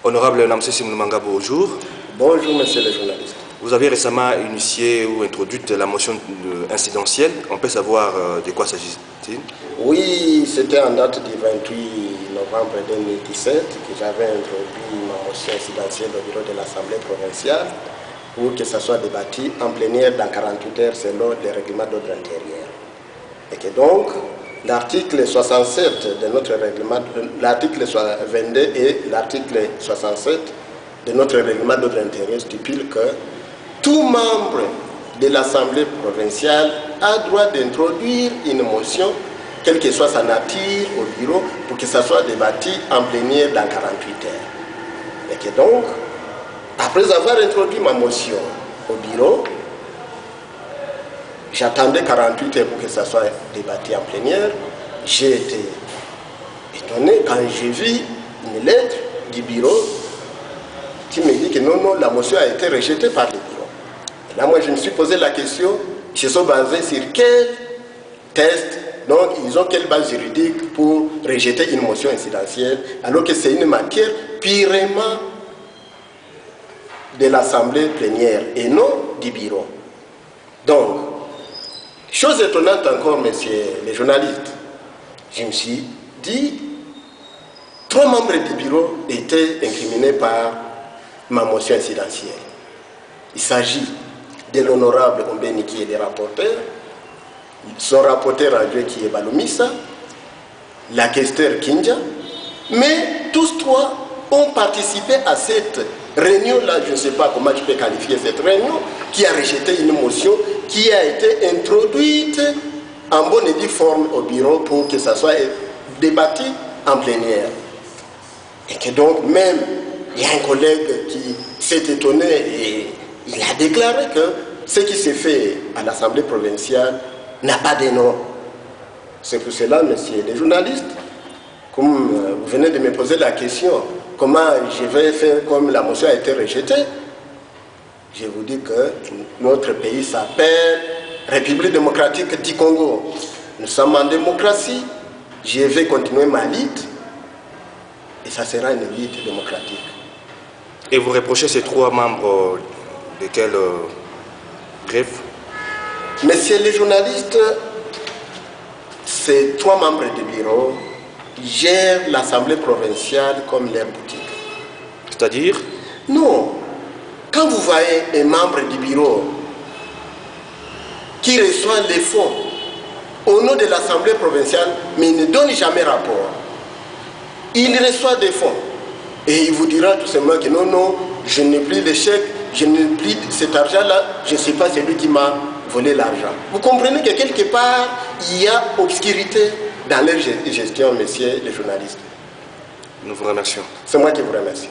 Honorable Namsesi Mnumanga, bonjour. Bonjour, monsieur le journaliste. Vous avez récemment initié ou introduit la motion incidentielle. On peut savoir de quoi s'agit-il? Oui, c'était en date du 28 novembre 2017 que j'avais introduit ma motion incidentielle au bureau de l'Assemblée provinciale pour que ça soit débattu en plénière dans 48 heures selon les règlements d'ordre intérieur. Et que donc, l'article 67 de notre règlement, l'article 22 et l'article 67 de notre règlement d'ordre intérieur stipule que tout membre de l'Assemblée provinciale a droit d'introduire une motion, quelle que soit sa nature, au bureau, pour que ça soit débattu en plénière dans 48 heures. Et que donc, après avoir introduit ma motion au bureau, j'attendais 48 heures pour que ça soit débattu en plénière. J'ai été étonné quand j'ai vu une lettre du bureau qui me dit que non, la motion a été rejetée par le bureau. Et là, moi, je me suis posé la question, ils se sont basés sur quel test, donc ils ont quelle base juridique pour rejeter une motion incidentielle, alors que c'est une matière purement de l'Assemblée plénière et non du bureau. Donc, chose étonnante encore, messieurs les journalistes, je me suis dit, 3 membres du bureau étaient incriminés par ma motion incidentielle. Il s'agit de l'honorable Ombeni qui est le rapporteur, son rapporteur adjoint qui est Balumissa, la questeur Kinja, mais tous 3 ont participé à cette réunion-là, je ne sais pas comment je peux qualifier cette réunion, qui a rejeté une motion qui a été introduite en bonne et due forme au bureau pour que ça soit débattu en plénière. Et que donc même, il y a un collègue qui s'est étonné et il a déclaré que ce qui s'est fait à l'Assemblée provinciale n'a pas de nom. C'est pour cela, messieurs les journalistes, comme vous venez de me poser la question, comment je vais faire comme la motion a été rejetée, je vous dis que notre pays s'appelle République démocratique du Congo. Nous sommes en démocratie, je vais continuer ma lutte et ça sera une lutte démocratique. Et vous reprochez ces 3 membres de quel greffe? Messieurs les journalistes, ces 3 membres du bureau gèrent l'Assemblée provinciale comme leur boutique. C'est-à-dire? Non. Quand vous voyez un membre du bureau qui reçoit les fonds au nom de l'Assemblée provinciale, mais il ne donne jamais rapport, il reçoit des fonds et il vous dira tout simplement que non, je n'ai plus de chèque, je n'ai plus cet argent-là, je ne sais pas celui qui m'a volé l'argent. Vous comprenez que quelque part, il y a obscurité dans leur gestion, messieurs les journalistes. Nous vous remercions. C'est moi qui vous remercie.